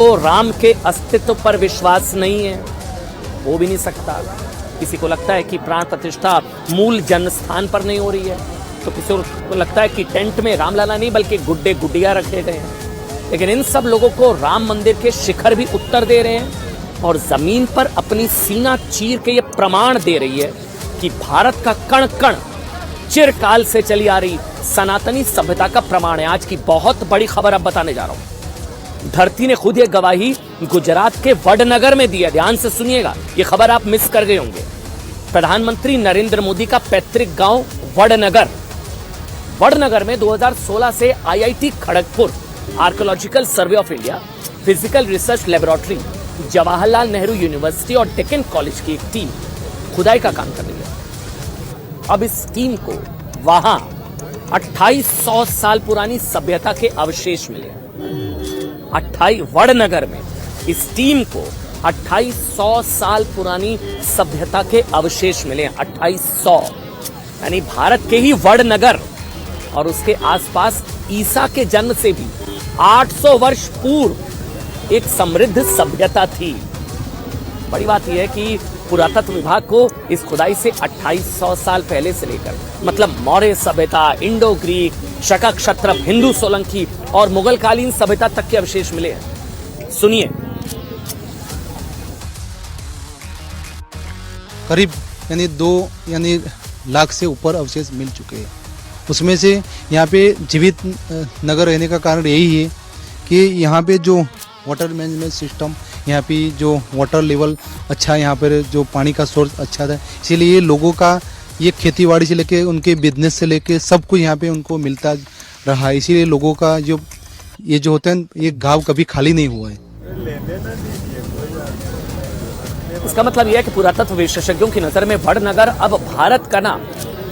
तो राम के अस्तित्व पर विश्वास नहीं है, हो भी नहीं सकता। किसी को लगता है कि प्राण प्रतिष्ठा मूल जन्म स्थान पर नहीं हो रही है, तो किसी को लगता है कि टेंट में रामलला नहीं बल्कि गुड्डे गुड्डियां रखे गए हैं। लेकिन इन सब लोगों को राम मंदिर के शिखर भी उत्तर दे रहे हैं और जमीन पर अपनी सीना चीर के ये प्रमाण दे रही है कि भारत का कण कण चिरकाल से चली आ रही सनातनी सभ्यता का प्रमाण है। आज की बहुत बड़ी खबर अब बताने जा रहा हूं। धरती ने खुद ये गवाही गुजरात के वडनगर में दी है। ध्यान से सुनिएगा, ये खबर आप मिस कर गए होंगे। प्रधानमंत्री नरेंद्र मोदी का पैतृक गांव वडनगर में 2016 से IIT Kharagpur, archaeological survey of India, physical research laboratory, Jawaharlal Nehru university और डेक्कन कॉलेज की एक टीम खुदाई का काम कर रही है। अब इस टीम को वहां 2800 साल पुरानी सभ्यता के अवशेष मिले। वडनगर में इस टीम को 2800 साल पुरानी सभ्यता के अवशेष मिले। 2800 यानी भारत के ही वडनगर और उसके आसपास ईसा के जन्म से भी 800 वर्ष पूर्व एक समृद्ध सभ्यता थी। बड़ी बात यह है कि पुरातत्व विभाग को इस खुदाई से 2800 साल पहले से लेकर मतलब मौर्य सभ्यता, इंडो ग्रीक, शका क्षत्रप, हिंदू सोलंकी और मुगल कालीन सभ्यता तक के अवशेष मिले हैं। सुनिए। करीब दो लाख से ऊपर अवशेष मिल चुके हैं। उसमें से यहाँ पे जीवित नगर रहने का कारण यही है कि यहाँ पे जो वाटर मैनेजमेंट सिस्टम, यहाँ पे जो वाटर लेवल अच्छा है, यहाँ पर जो पानी का सोर्स अच्छा था, इसीलिए लोगों का ये खेतीबाड़ी से लेके उनके बिजनेस से लेके सब कुछ यहाँ पे उनको मिलता रहा है। इसीलिए लोगों का जो होता है ये गांव कभी खाली नहीं हुआ है। इसका मतलब यह है कि पुरातत्व विशेषज्ञों की नजर में वडनगर अब भारत का ना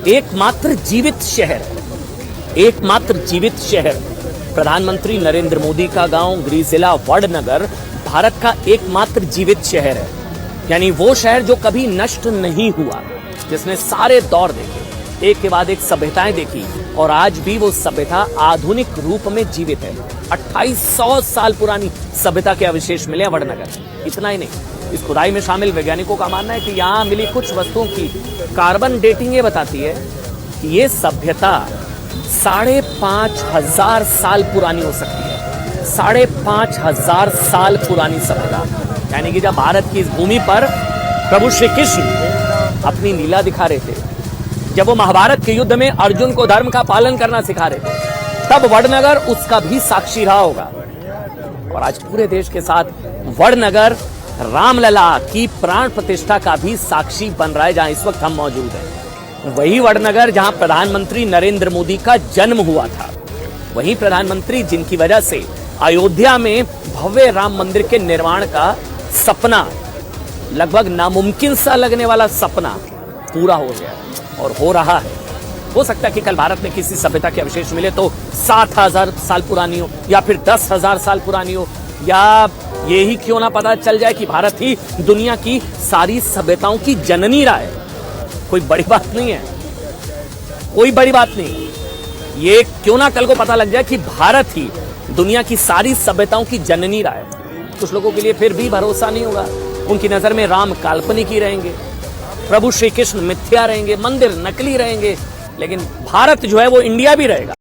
एकमात्र जीवित शहर। प्रधानमंत्री नरेंद्र मोदी का गांव गृह जिला वडनगर भारत का एकमात्र जीवित शहर है। यानी वो शहर जो कभी नष्ट नहीं हुआ, जिसने सारे दौर देखे, एक के बाद एक सभ्यताएं देखी और आज भी वो सभ्यता आधुनिक रूप में जीवित है। 2800 साल पुरानी सभ्यता के अवशेष मिले वडनगर। इतना ही नहीं, इस खुदाई में शामिल वैज्ञानिकों का मानना है कि यहाँ मिली कुछ वस्तुओं की कार्बन डेटिंग ये बताती है कि ये सभ्यता 5500 साल पुरानी हो सकती है। 5500 साल पुरानी सभ्यता। यानी कि जब भारत की इस भूमि पर प्रभु श्री कृष्ण अपनी लीला दिखा रहे थे, जब वो महाभारत के युद्ध में अर्जुन को धर्म का पालन करना सिखा रहे थे, तब वडनगर उसका भी साक्षी रहा होगा। और आज पूरे देश के साथ वडनगर रामलला की प्राण प्रतिष्ठा का भी साक्षी बन रहा है, जहां इस वक्त हम मौजूद हैं। वही वडनगर जहां प्रधानमंत्री नरेंद्र मोदी का जन्म हुआ था। वही प्रधानमंत्री जिनकी वजह से अयोध्या में भव्य राम मंदिर के निर्माण का सपना, लगभग नामुमकिन सा लगने वाला सपना, पूरा हो गया और हो रहा है। हो सकता है कि कल भारत में किसी सभ्यता के अवशेष मिले तो 7000 साल पुरानी हो या फिर 10,000 साल पुरानी हो, या ये ही क्यों ना पता चल जाए कि भारत ही दुनिया की सारी सभ्यताओं की जननी रहा है। कोई बड़ी बात नहीं है, कोई बड़ी बात नहीं। ये क्यों ना कल को पता लग जाए कि भारत ही दुनिया की सारी सभ्यताओं की जननी रहा है। कुछ लोगों के लिए फिर भी भरोसा नहीं होगा। उनकी नजर में राम काल्पनिक ही रहेंगे, प्रभु श्री कृष्ण मिथ्या रहेंगे, मंदिर नकली रहेंगे, लेकिन भारत जो है वो इंडिया भी रहेगा।